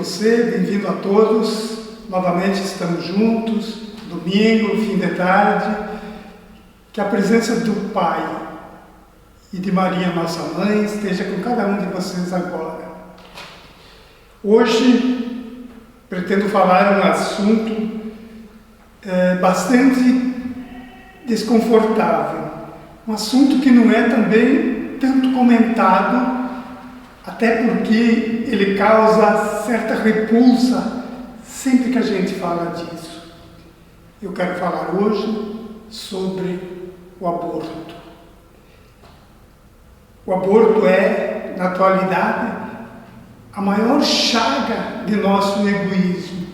você, bem-vindo a todos. Novamente estamos juntos, domingo, fim de tarde. Que a presença do Pai e de Maria, nossa Mãe, esteja com cada um de vocês agora. Hoje pretendo falar um assunto bastante desconfortável. Um assunto que não é também tanto comentado, até porque ele causa certa repulsa sempre que a gente fala disso. Eu quero falar hoje sobre o aborto. O aborto é, na atualidade, a maior chaga de nosso egoísmo.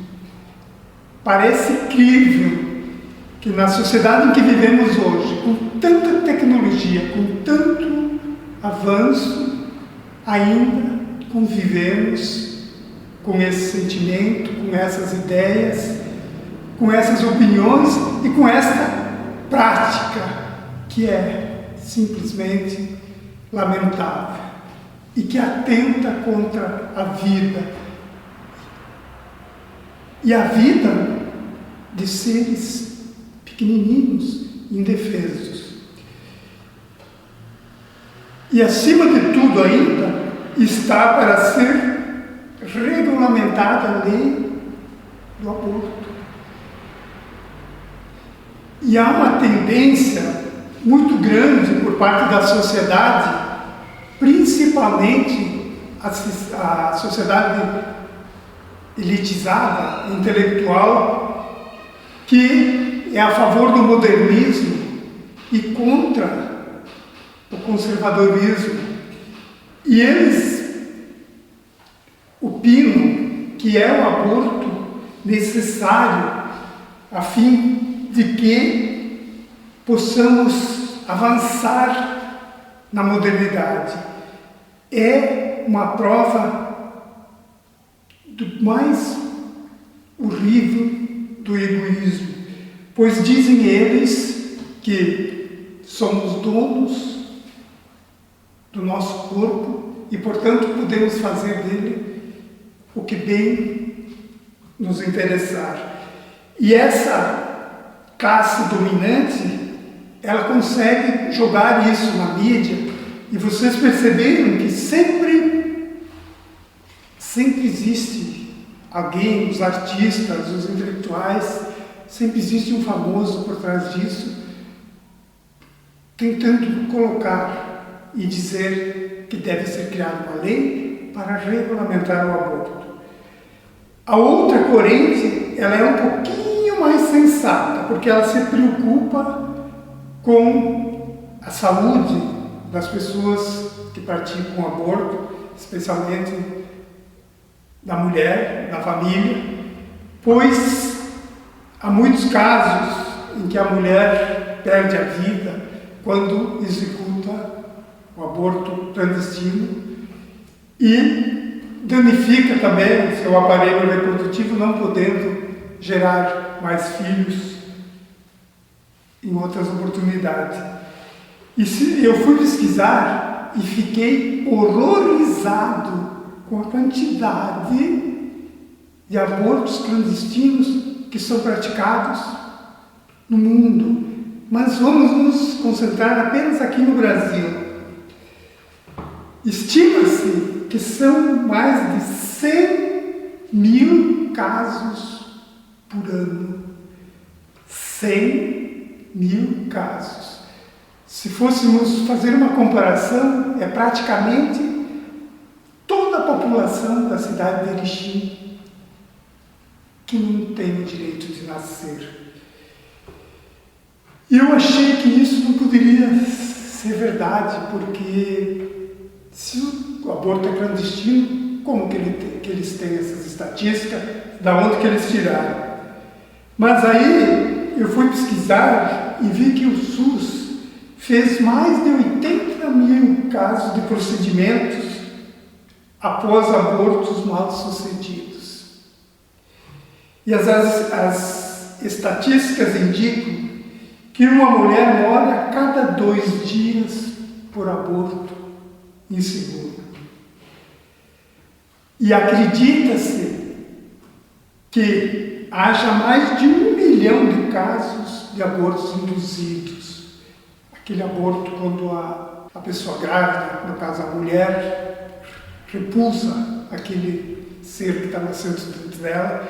Parece incrível que na sociedade em que vivemos hoje, com tanta tecnologia, com tanto avanço, ainda convivemos com esse sentimento, com essas ideias, com essas opiniões e com essa prática que é simplesmente lamentável e que atenta contra a vida e a vida de seres pequenininhos, indefesos. E acima de tudo ainda está para ser regulamentada a lei do aborto. E há uma tendência muito grande por parte da sociedade, principalmente a sociedade elitizada, intelectual, que é a favor do modernismo e contra o conservadorismo. E eles opinam que é o aborto necessário a fim de que possamos avançar na modernidade. É uma prova do mais horrível do egoísmo, pois dizem eles que somos donos do nosso corpo e, portanto, podemos fazer dele o que bem nos interessar. E essa classe dominante, ela consegue jogar isso na mídia, e vocês perceberam que sempre existe alguém, os artistas, os intelectuais, sempre existe um famoso por trás disso, tentando colocar e dizer que deve ser criada uma lei para regulamentar o aborto. A outra corrente, ela é um pouquinho mais sensata, porque ela se preocupa com a saúde das pessoas que praticam o aborto, especialmente da mulher, da família, pois há muitos casos em que a mulher perde a vida quando executa o aborto clandestino e danifica também o seu aparelho reprodutivo, não podendo gerar mais filhos em outras oportunidades. E eu fui pesquisar e fiquei horrorizado com a quantidade de abortos clandestinos que são praticados no mundo. Mas vamos nos concentrar apenas aqui no Brasil. Estima-se que são mais de 100.000 casos por ano. 100.000 casos. Se fôssemos fazer uma comparação, é praticamente toda a população da cidade de Erechim que não tem o direito de nascer. E eu achei que isso não poderia ser verdade, porque se o aborto é clandestino, como que eles têm essas estatísticas? Da onde que eles tiraram? Mas aí eu fui pesquisar e vi que o SUS fez mais de 80.000 casos de procedimentos após abortos mal sucedidos. E as estatísticas indicam que uma mulher morre a cada 2 dias por aborto inseguro. E acredita-se que haja mais de 1 milhão de casos de abortos induzidos. Aquele aborto quando a pessoa grávida, no caso a mulher, repulsa aquele ser que está nascendo dentro dela,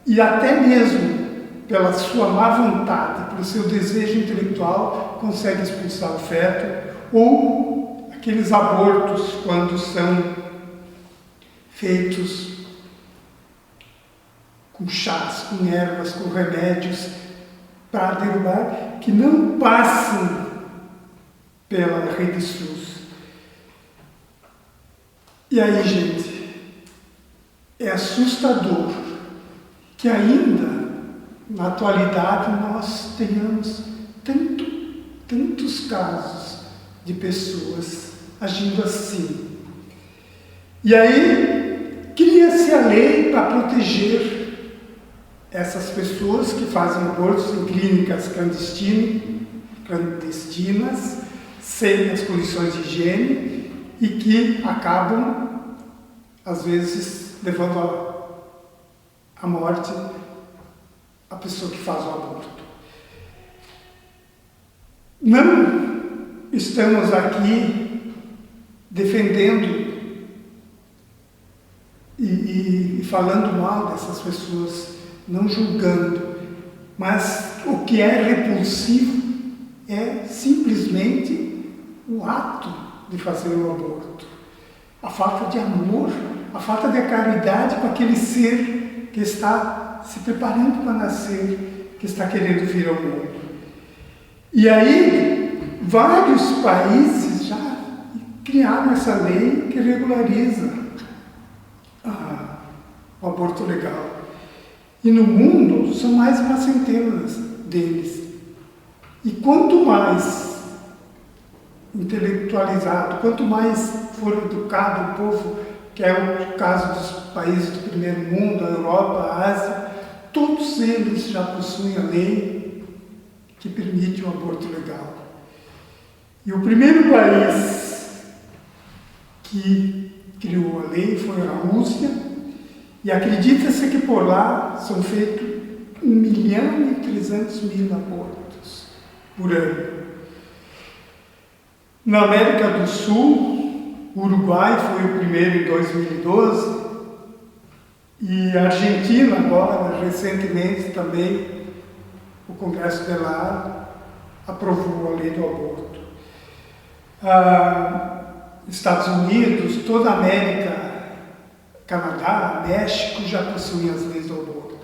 e até mesmo pela sua má vontade, pelo seu desejo intelectual, consegue expulsar o feto, ou aqueles abortos quando são feitos com chás, com ervas, com remédios para derrubar, que não passam pela rede SUS. E aí, gente, é assustador que ainda na atualidade nós tenhamos tantos casos de pessoas agindo assim. E aí cria-se a lei para proteger essas pessoas que fazem abortos em clínicas clandestinas, sem as condições de higiene, e que acabam, às vezes, levando à morte a pessoa que faz o aborto. Não estamos aqui defendendo e falando mal dessas pessoas, não julgando, mas o que é repulsivo é simplesmente o ato de fazer o aborto, a falta de amor, a falta de caridade com aquele ser que está se preparando para nascer, que está querendo vir ao mundo. E aí, vários países já criaram essa lei que regulariza o aborto legal. E no mundo são mais de umas centenas deles. E quanto mais intelectualizado, quanto mais for educado o povo, que é o caso dos países do primeiro mundo, a Europa, a Ásia, todos eles já possuem a lei que permite o aborto legal. E o primeiro país que criou a lei foi a Rússia, e acredita-se que por lá são feitos 1.300.000 abortos por ano. Na América do Sul, o Uruguai foi o primeiro em 2012, e a Argentina agora, recentemente também, o Congresso de lá aprovou a lei do aborto. Estados Unidos, toda a América, Canadá, México já possuem as leis do aborto.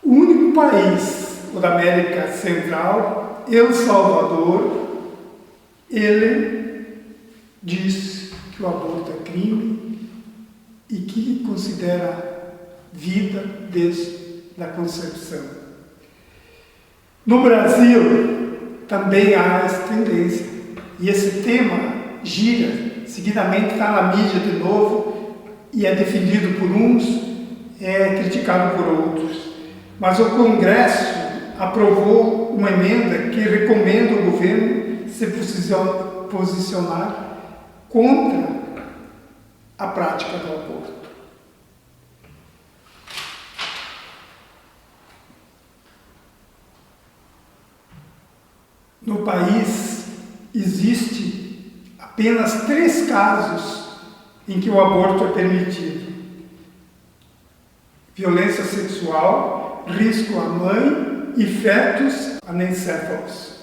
O único país, o da América Central, El Salvador, ele diz que o aborto é crime e que considera vida desde a concepção. No Brasil, também há essa tendência. E esse tema gira, seguidamente está na mídia de novo, e é defendido por uns, é criticado por outros. Mas o Congresso aprovou uma emenda que recomenda ao governo se posicionar contra a prática do aborto. No país existe apenas 3 casos em que o aborto é permitido: violência sexual, risco à mãe e fetos anencéfalos.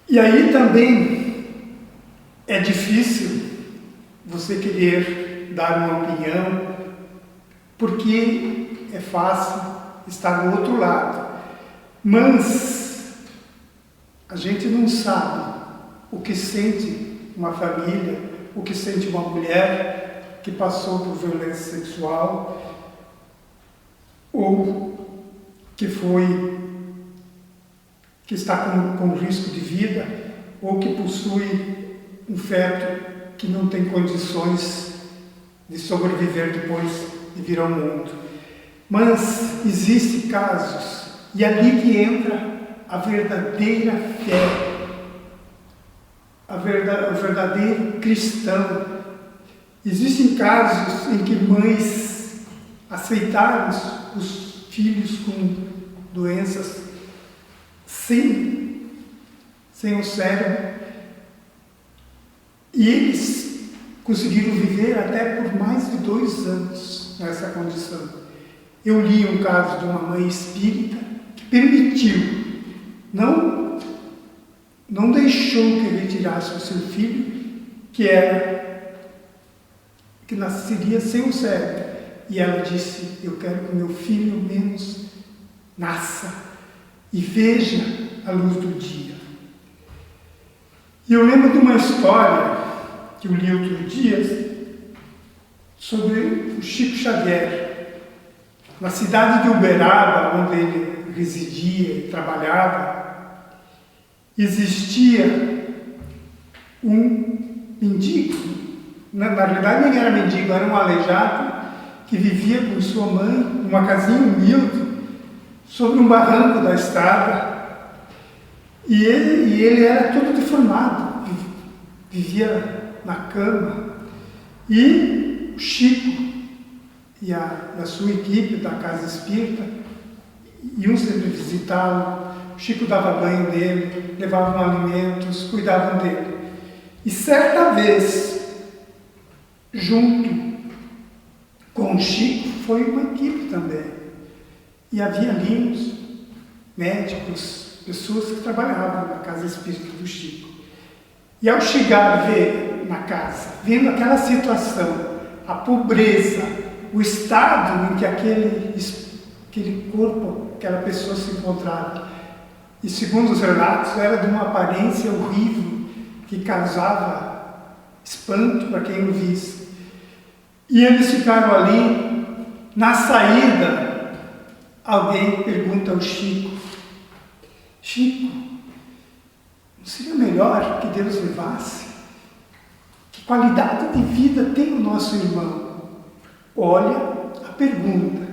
E aí também é difícil você querer dar uma opinião, porque é fácil estar do outro lado. Mas a gente não sabe o que sente uma família, o que sente uma mulher que passou por violência sexual ou que está com risco de vida, ou que possui um feto que não tem condições de sobreviver depois de vir ao mundo. Mas existem casos, e ali que entra a verdadeira fé, o verdadeiro cristão Existem casos em que mães aceitaram os filhos com doenças sem o cérebro, e eles conseguiram viver até por mais de 2 anos nessa condição. Eu li um caso de uma mãe espírita que permitiu, não deixou que retirasse o seu filho, que nasceria sem o cérebro. E ela disse: eu quero que meu filho ao menos nasça e veja a luz do dia. E eu lembro de uma história que eu li outro dia sobre o Chico Xavier. Na cidade de Uberaba, onde ele residia e trabalhava, existia um mendigo. Na verdade, nem era mendigo, era um aleijado que vivia com sua mãe numa casinha humilde sobre um barranco da estrada. E ele era todo deformado, vivia na cama. E o Chico e a sua equipe da Casa Espírita iam sempre visitá-lo. O Chico dava banho nele, levavam alimentos, cuidavam dele. E certa vez, junto com o Chico, foi uma equipe também. E havia ali uns médicos, pessoas que trabalhavam na Casa Espírita do Chico. E ao chegar a ver na casa, vendo aquela situação, a pobreza, o estado em que aquele corpo, aquela pessoa se encontrava, e segundo os relatos, era de uma aparência horrível, que causava espanto para quem o visse. E eles ficaram ali. Na saída, alguém pergunta ao Chico: Chico, não seria melhor que Deus levasse? Que qualidade de vida tem o nosso irmão? Olha a pergunta.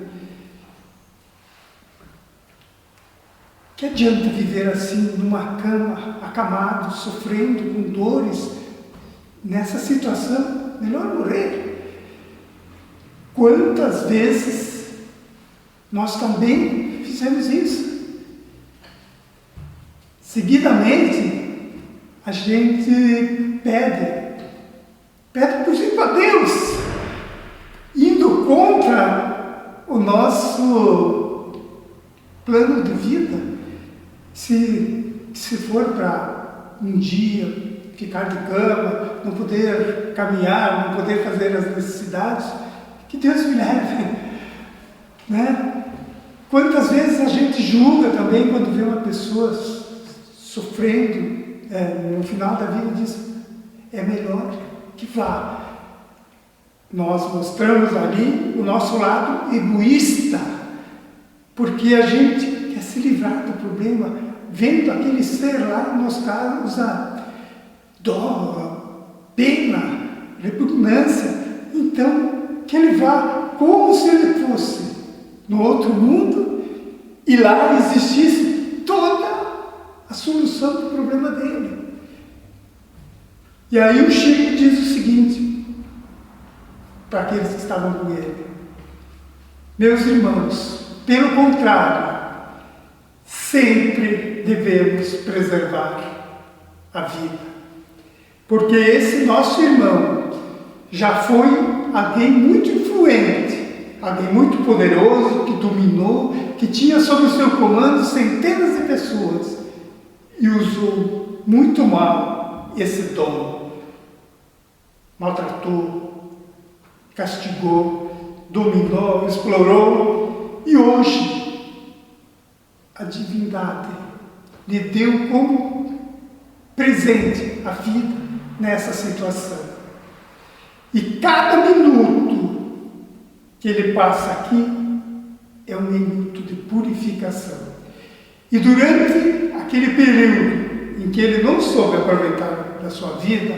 Que adianta viver assim, numa cama, acamado, sofrendo com dores? Nessa situação, melhor morrer. Quantas vezes nós também fizemos isso? Seguidamente, a gente pede, por exemplo, a Deus, indo contra o nosso plano de vida. Se for para um dia ficar de cama, não poder caminhar, não poder fazer as necessidades, que Deus me leve, né? Quantas vezes a gente julga também quando vê uma pessoa sofrendo, no final da vida, diz: é melhor que vá. Nós mostramos ali o nosso lado egoísta, porque a gente quer se livrar do problema, vendo aquele ser lá nos causa dó, pena, repugnância. Então, que ele vá como se ele fosse no outro mundo e lá existisse toda a solução do problema dele. E aí o Chico diz o seguinte para aqueles que estavam com ele: meus irmãos, pelo contrário, sempre devemos preservar a vida, porque esse nosso irmão já foi alguém muito influente, alguém muito poderoso, que dominou, que tinha sob seu comando centenas de pessoas e usou muito mal esse dom. Maltratou, castigou, dominou, explorou, e hoje a divindade lhe deu como presente a vida nessa situação. E cada minuto que ele passa aqui é um minuto de purificação. E durante aquele período em que ele não soube aproveitar da sua vida,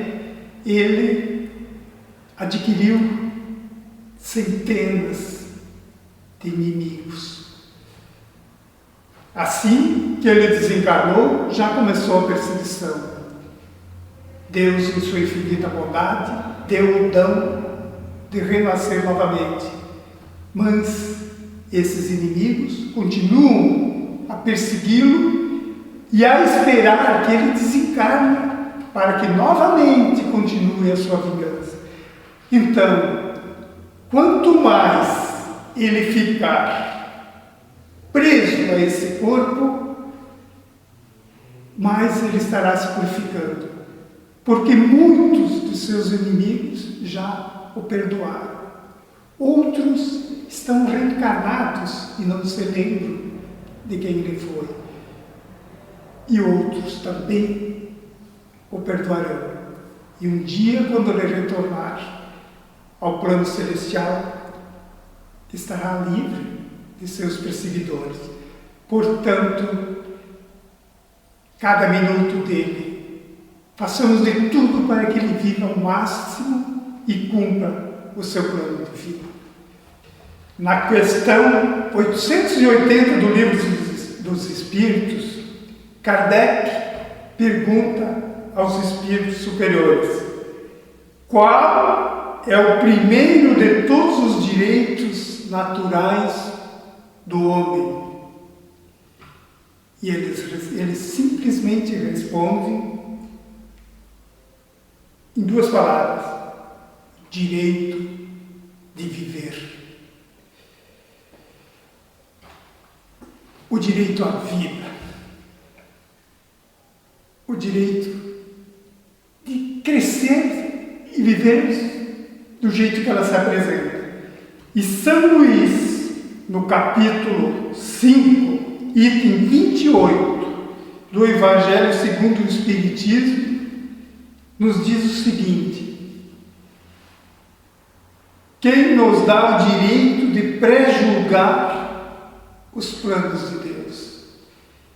ele adquiriu centenas de inimigos. Assim que ele desencarnou, já começou a perseguição. Deus, em sua infinita bondade, deu o dom de renascer novamente. Mas esses inimigos continuam a persegui-lo e a esperar que ele desencarne para que novamente continue a sua vingança. Então, quanto mais ele ficar preso a esse corpo, mais ele estará se purificando, porque muitos dos seus inimigos já o perdoaram. Outros estão reencarnados e não se lembram de quem ele foi. E outros também o perdoarão. E um dia, quando ele retornar ao plano celestial, estará livre de seus perseguidores. Portanto, cada minuto dele, façamos de tudo para que ele viva ao máximo e cumpra o seu plano de vida. Na questão 880 do Livro dos Espíritos, Kardec pergunta aos espíritos superiores: qual é o primeiro de todos os direitos naturais do homem? E eles simplesmente respondem em duas palavras: direito de viver. O direito à vida, o direito de crescer e viver do jeito que ela se apresenta. E São Luís, no capítulo 5, item 28 do Evangelho segundo o Espiritismo, nos diz o seguinte: quem nos dá o direito de pré-julgar os planos de Deus?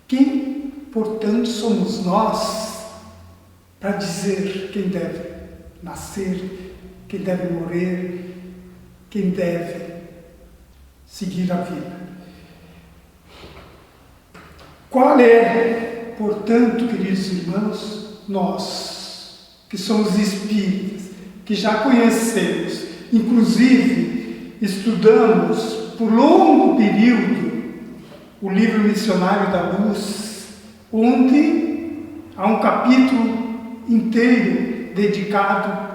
Quem, portanto, somos nós para dizer quem deve nascer, quem deve morrer, quem deve seguir a vida? Qual é, portanto, queridos irmãos, nós que somos espíritas, que já conhecemos, inclusive estudamos por longo período o livro Missionário da Luz, onde há um capítulo inteiro dedicado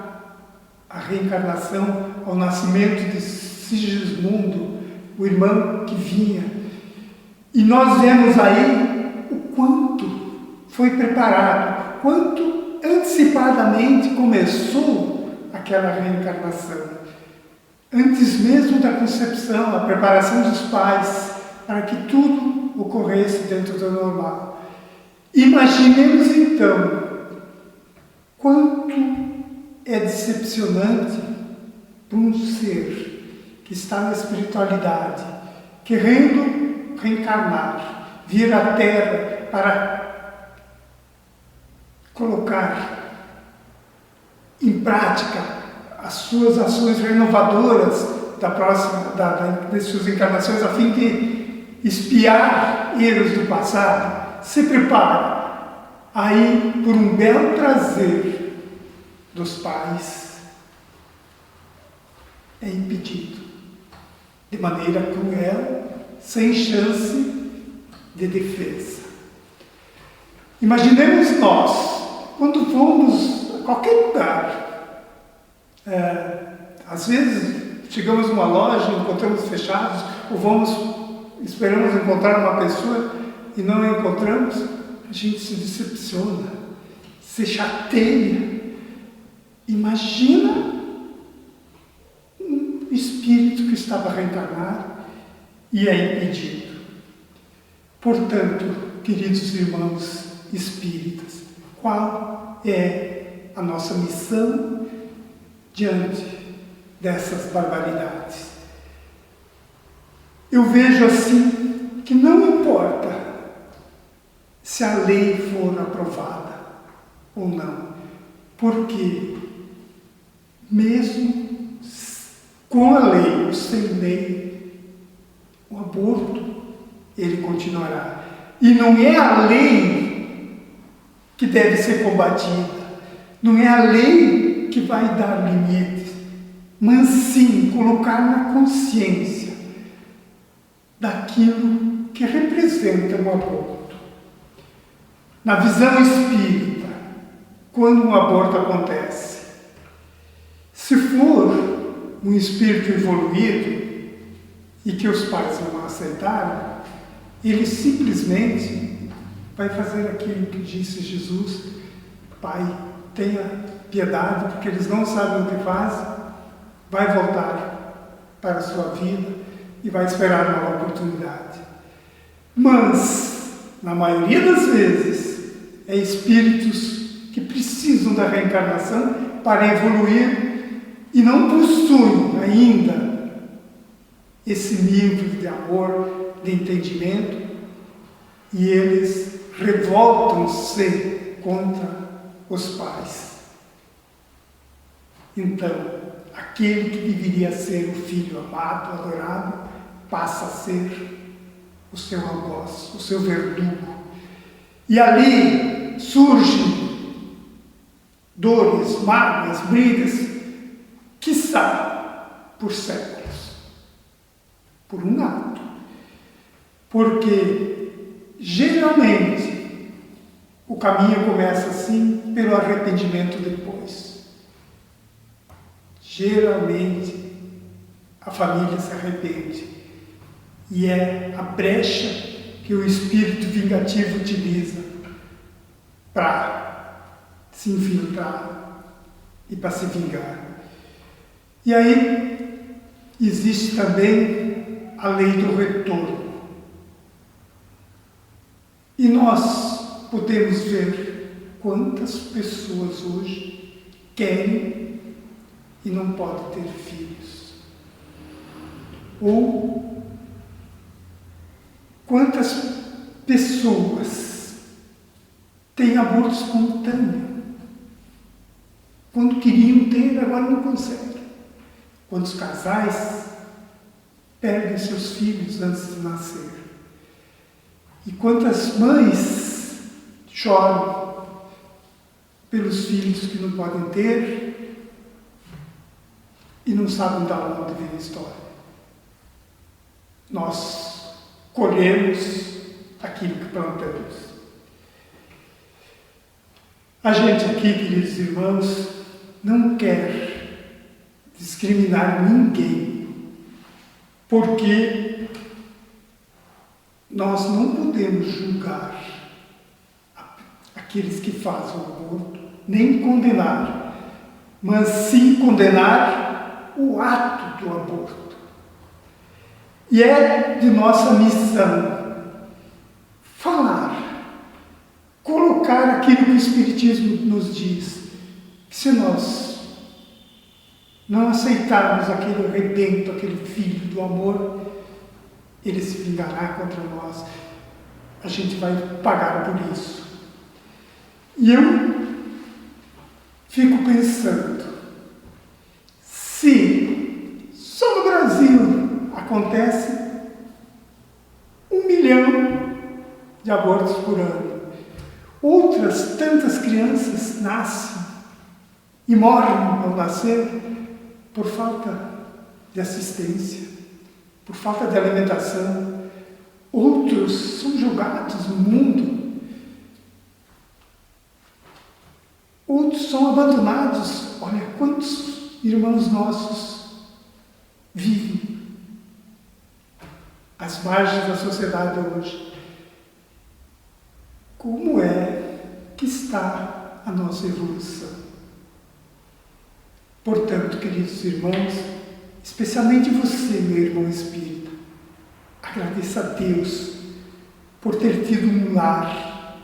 à reencarnação, ao nascimento de Sigismundo, o irmão que vinha. E nós vemos aí o quanto foi preparado, quanto antecipadamente começou aquela reencarnação. Antes mesmo da concepção, a preparação dos pais, para que tudo ocorresse dentro do normal. Imaginemos então quanto é decepcionante para um ser que está na espiritualidade, querendo reencarnar, vir à Terra para colocar em prática as suas ações renovadoras das suas encarnações, a fim de espiar erros do passado. Se prepara. Aí, por um belo prazer dos pais, é impedido de maneira cruel, sem chance de defesa. Imaginemos nós, quando vamos a qualquer lugar, às vezes chegamos numa loja, encontramos fechados, ou esperamos encontrar uma pessoa e não a encontramos, a gente se decepciona, se chateia. Imagina um espírito que estava reencarnado e é impedido. Portanto, queridos irmãos espíritas, qual é a nossa missão diante dessas barbaridades? Eu vejo assim que não importa se a lei for aprovada ou não, porque mesmo com a lei ou sem lei, o aborto ele continuará. E não é a lei que deve ser combatida, não é a lei que vai dar limites, mas sim colocar na consciência daquilo que representa o aborto. Na visão espírita, quando um aborto acontece, se for um espírito evoluído e que os pais não aceitaram, ele simplesmente vai fazer aquilo que disse Jesus: Pai, tenha piedade, porque eles não sabem o que fazem, vai voltar para a sua vida e vai esperar uma oportunidade. Mas, na maioria das vezes, é espíritos que precisam da reencarnação para evoluir e não possuem ainda esse nível de amor, de entendimento, e eles revoltam-se contra os pais. Então, aquele que deveria ser o filho amado, adorado, passa a ser o seu algoz, o seu verdugo. E ali surgem dores, mágoas, brigas, quiçá por séculos, por um ato. Porque, geralmente, o caminho começa assim, pelo arrependimento depois. Geralmente, a família se arrepende. E é a brecha que o espírito vingativo utiliza para se infiltrar e para se vingar. E aí, existe também a lei do retorno. E nós podemos ver quantas pessoas hoje querem e não podem ter filhos. Ou quantas pessoas têm aborto espontâneo. Quando queriam ter, agora não conseguem. Quantos casais perdem seus filhos antes de nascer. E quantas mães choram pelos filhos que não podem ter e não sabem da onde vem a história. Nós colhemos aquilo que plantamos. A gente aqui, queridos irmãos, não quer discriminar ninguém, porque nós não podemos julgar aqueles que fazem o aborto, nem condenar, mas sim condenar o ato do aborto. E é de nossa missão falar, colocar aquilo que o Espiritismo nos diz, que se nós não aceitarmos aquele rebento, aquele filho do amor, ele se vingará contra nós. A gente vai pagar por isso. E eu fico pensando, se só no Brasil acontece 1 milhão de abortos por ano, outras tantas crianças nascem e morrem ao nascer por falta de assistência, por falta de alimentação. Outros são julgados no mundo. Outros são abandonados. Olha quantos irmãos nossos vivem às margens da sociedade hoje. Como é que está a nossa evolução? Portanto, queridos irmãos, especialmente você, meu irmão espírita, agradeça a Deus por ter tido um lar,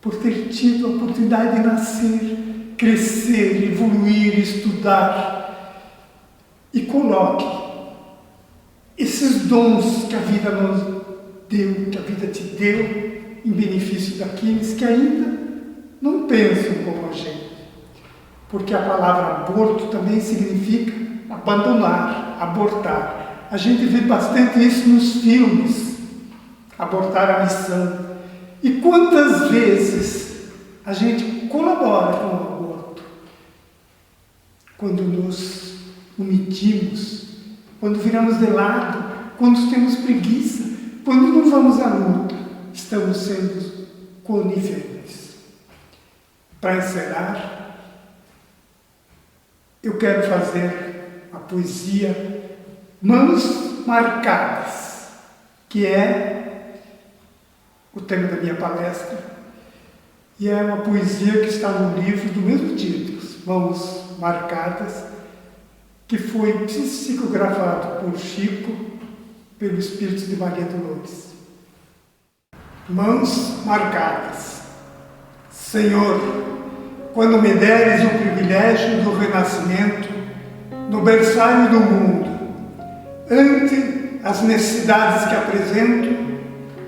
por ter tido a oportunidade de nascer, crescer, evoluir, estudar, e coloque esses dons que a vida nos deu, que a vida te deu, em benefício daqueles que ainda não pensam como a gente. Porque a palavra aborto também significa abandonar, abortar. A gente vê bastante isso nos filmes, abortar a missão. E quantas vezes a gente colabora com o aborto? Quando nos omitimos, quando viramos de lado, quando temos preguiça, quando não vamos à luta, estamos sendo coniventes. Para encerrar, eu quero fazer a poesia Mãos Marcadas, que é o tema da minha palestra, e é uma poesia que está no livro do mesmo título, Mãos Marcadas, que foi psicografado por Chico, pelo Espírito de Maria Dolores. Mãos marcadas. Senhor, quando me deres o privilégio do renascimento no berçário do mundo, ante as necessidades que apresento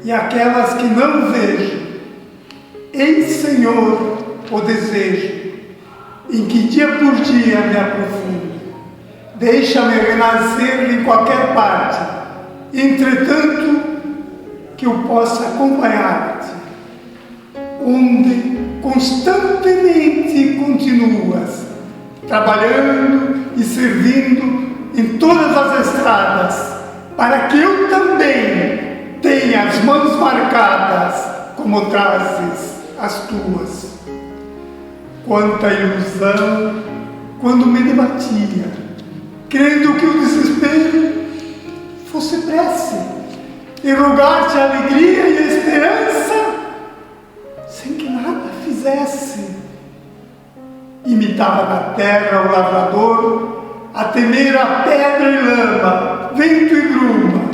e aquelas que não vejo, eis, Senhor, o desejo, em que dia por dia me aprofundo. Deixa-me renascer em qualquer parte, entretanto, que eu possa acompanhar-te, onde constantemente continuas, trabalhando e servindo em todas as estradas, para que eu também tenha as mãos marcadas, como trazes as tuas. Quanta ilusão quando me debatia, crendo que o desespero fosse prece, e rogar-te alegria e esperança, sem que nada fizesse. Imitava na terra o lavrador, a temer a pedra e lama, vento e bruma,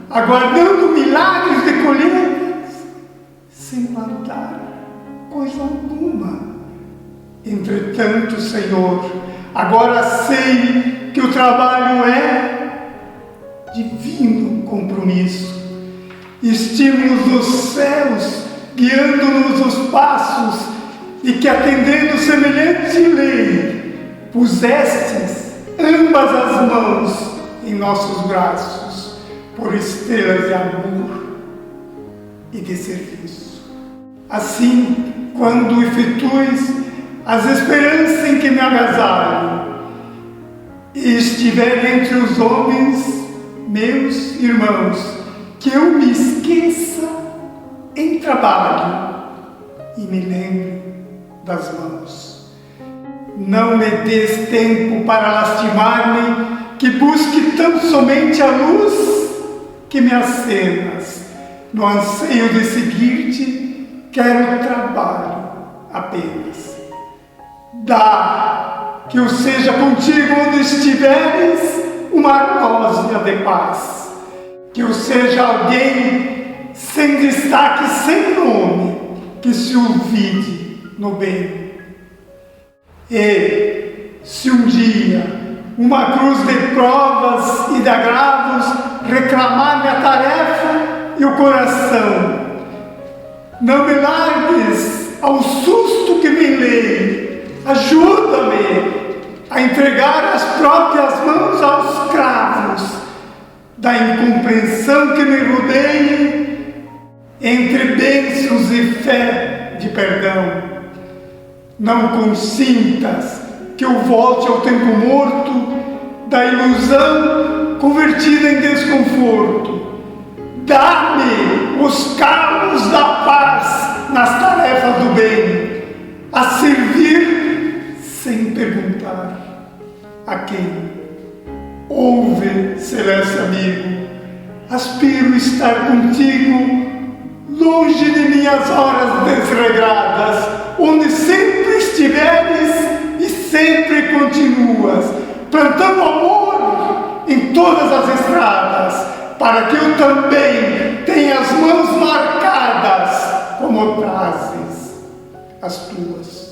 aguardando milagres de colheitas, sem plantar coisa alguma. Entretanto, Senhor, agora sei que o trabalho é divino compromisso, estímulos dos céus guiando-nos os passos, e que, atendendo semelhante lei, pusestes ambas as mãos em nossos braços, por estrelas de amor e de serviço. Assim, quando efetues as esperanças em que me agasalho, e estiver entre os homens, meus irmãos, que eu me esqueça em trabalho e me lembre das mãos. Não me des tempo para lastimar-me, que busque tão somente a luz que me acenas. No anseio de seguir-te, quero trabalho apenas. Dá que eu seja contigo onde estiveres, uma rósea de paz. Que eu seja alguém sem destaque, sem nome, que se olvide no bem. E, se um dia uma cruz de provas e de agravos reclamar-me a tarefa e o coração, não me largues ao susto que me lei, ajuda-me a entregar as próprias mãos aos cravos da incompreensão que me rodeia, entre bênçãos e fé de perdão. Não consintas que eu volte ao tempo morto da ilusão convertida em desconforto. Dá-me os calos da paz nas tarefas do bem, a servir sem perguntar a quem. Ouve, celeste amigo, aspiro estar contigo, longe de minhas horas desregradas, onde sempre estiveres e sempre continuas, plantando amor em todas as estradas, para que eu também tenha as mãos marcadas, como trazes as tuas.